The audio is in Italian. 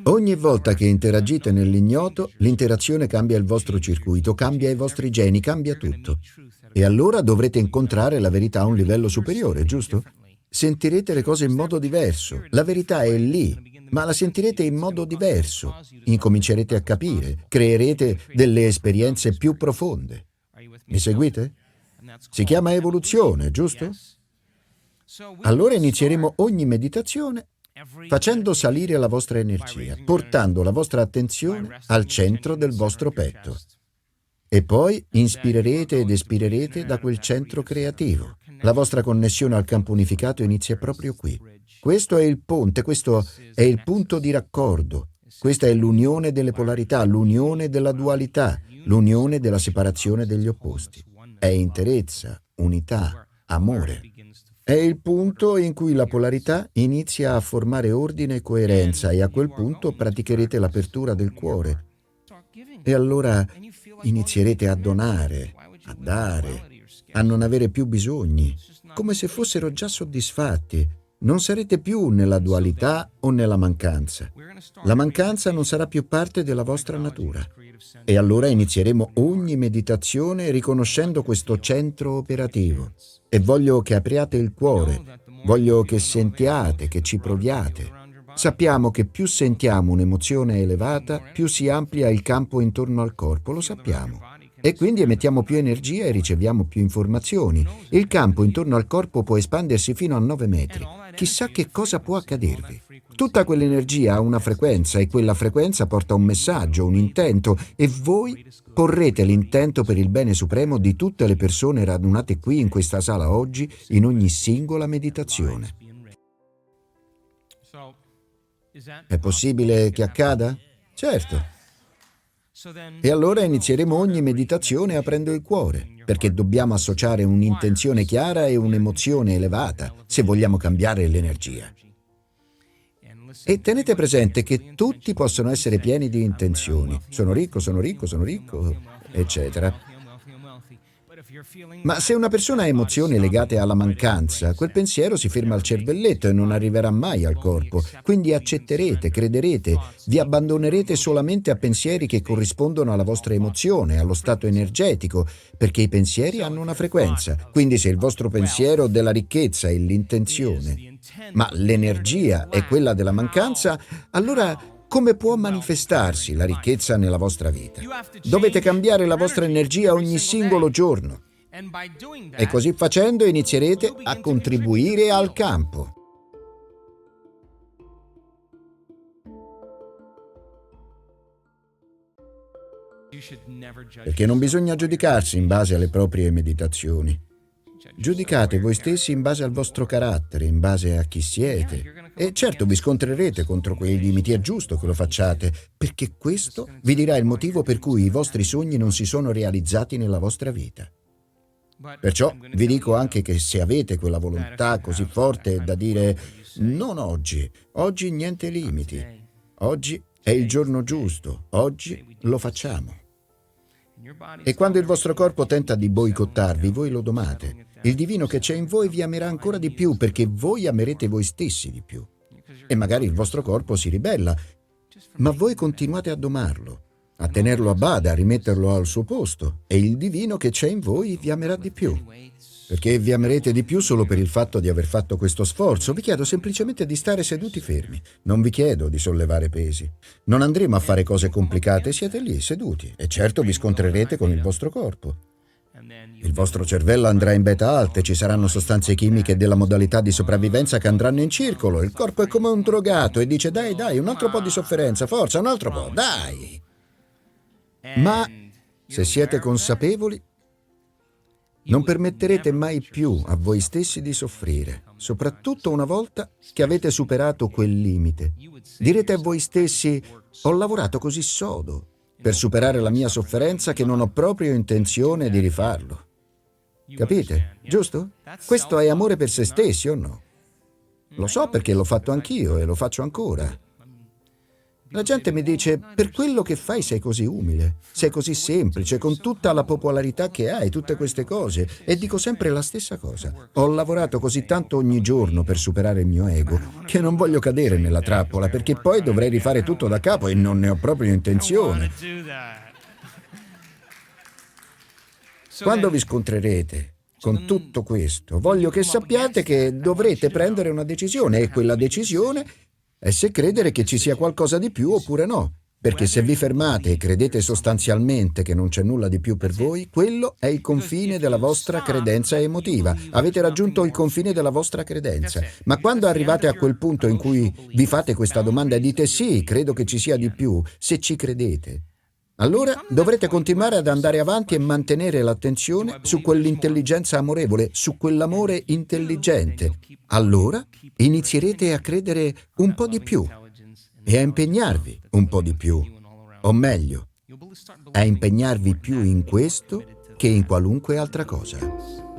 Ogni volta che interagite nell'ignoto, l'interazione cambia il vostro circuito, cambia i vostri geni, cambia tutto. E allora dovrete incontrare la verità a un livello superiore, giusto? Sentirete le cose in modo diverso. La verità è lì, ma la sentirete in modo diverso. Incomincerete a capire, creerete delle esperienze più profonde. Mi seguite? Si chiama evoluzione, giusto? Allora inizieremo ogni meditazione facendo salire la vostra energia, portando la vostra attenzione al centro del vostro petto. E poi inspirerete ed espirerete da quel centro creativo. La vostra connessione al campo unificato inizia proprio qui. Questo è il ponte, questo è il punto di raccordo. Questa è l'unione delle polarità, l'unione della dualità, l'unione della separazione degli opposti. È interezza, unità, amore. È il punto in cui la polarità inizia a formare ordine e coerenza e a quel punto praticherete l'apertura del cuore. E allora inizierete a donare, a dare, a non avere più bisogni, come se fossero già soddisfatti. Non sarete più nella dualità o nella mancanza. La mancanza non sarà più parte della vostra natura. E allora inizieremo ogni meditazione riconoscendo questo centro operativo. E voglio che apriate il cuore, voglio che sentiate, che ci proviate. Sappiamo che più sentiamo un'emozione elevata, più si amplia il campo intorno al corpo, lo sappiamo. E quindi emettiamo più energia e riceviamo più informazioni. Il campo intorno al corpo può espandersi fino a 9 metri. Chissà che cosa può accadervi. Tutta quell'energia ha una frequenza e quella frequenza porta un messaggio, un intento, e voi porrete l'intento per il bene supremo di tutte le persone radunate qui in questa sala oggi in ogni singola meditazione. È possibile che accada? Certo. E allora inizieremo ogni meditazione aprendo il cuore, perché dobbiamo associare un'intenzione chiara e un'emozione elevata se vogliamo cambiare l'energia. E tenete presente che tutti possono essere pieni di intenzioni. Sono ricco, eccetera. Ma se una persona ha emozioni legate alla mancanza, quel pensiero si ferma al cervelletto e non arriverà mai al corpo. Quindi accetterete, crederete, vi abbandonerete solamente a pensieri che corrispondono alla vostra emozione, allo stato energetico, perché i pensieri hanno una frequenza. Quindi se il vostro pensiero della ricchezza è l'intenzione, ma l'energia è quella della mancanza, allora come può manifestarsi la ricchezza nella vostra vita? Dovete cambiare la vostra energia ogni singolo giorno. E così facendo inizierete a contribuire al campo. Perché non bisogna giudicarsi in base alle proprie meditazioni. Giudicate voi stessi in base al vostro carattere, in base a chi siete. E certo vi scontrerete contro quei limiti, è giusto che lo facciate, perché questo vi dirà il motivo per cui i vostri sogni non si sono realizzati nella vostra vita. Perciò vi dico anche che se avete quella volontà così forte da dire non oggi niente limiti, oggi è il giorno giusto, oggi lo facciamo. E quando il vostro corpo tenta di boicottarvi, voi lo domate. Il divino che c'è in voi vi amerà ancora di più perché voi amerete voi stessi di più. E magari il vostro corpo si ribella, ma voi continuate a domarlo, a tenerlo a bada, a rimetterlo al suo posto, e il divino che c'è in voi vi amerà di più. Perché vi amerete di più solo per il fatto di aver fatto questo sforzo. Vi chiedo semplicemente di stare seduti fermi. Non vi chiedo di sollevare pesi. Non andremo a fare cose complicate, siete lì, seduti. E certo vi scontrerete con il vostro corpo. Il vostro cervello andrà in beta alte, ci saranno sostanze chimiche della modalità di sopravvivenza che andranno in circolo. Il corpo è come un drogato e dice dai, un altro po' di sofferenza, forza, un altro po', dai. Ma se siete consapevoli, non permetterete mai più a voi stessi di soffrire, soprattutto una volta che avete superato quel limite. Direte a voi stessi, ho lavorato così sodo per superare la mia sofferenza che non ho proprio intenzione di rifarlo. Capite? Giusto? Questo è amore per se stessi o no? Lo so perché l'ho fatto anch'io e lo faccio ancora. La gente mi dice, per quello che fai sei così umile, sei così semplice, con tutta la popolarità che hai, tutte queste cose. E dico sempre la stessa cosa. Ho lavorato così tanto ogni giorno per superare il mio ego, che non voglio cadere nella trappola, perché poi dovrei rifare tutto da capo e non ne ho proprio intenzione. Quando vi scontrerete con tutto questo, voglio che sappiate che dovrete prendere una decisione e quella decisione è se credere che ci sia qualcosa di più oppure no. Perché se vi fermate e credete sostanzialmente che non c'è nulla di più per voi, quello è il confine della vostra credenza emotiva. Avete raggiunto il confine della vostra credenza. Ma quando arrivate a quel punto in cui vi fate questa domanda e dite sì, credo che ci sia di più, se ci credete, allora dovrete continuare ad andare avanti e mantenere l'attenzione su quell'intelligenza amorevole, su quell'amore intelligente. Allora inizierete a credere un po' di più e a impegnarvi un po' di più, o meglio, a impegnarvi più in questo che in qualunque altra cosa.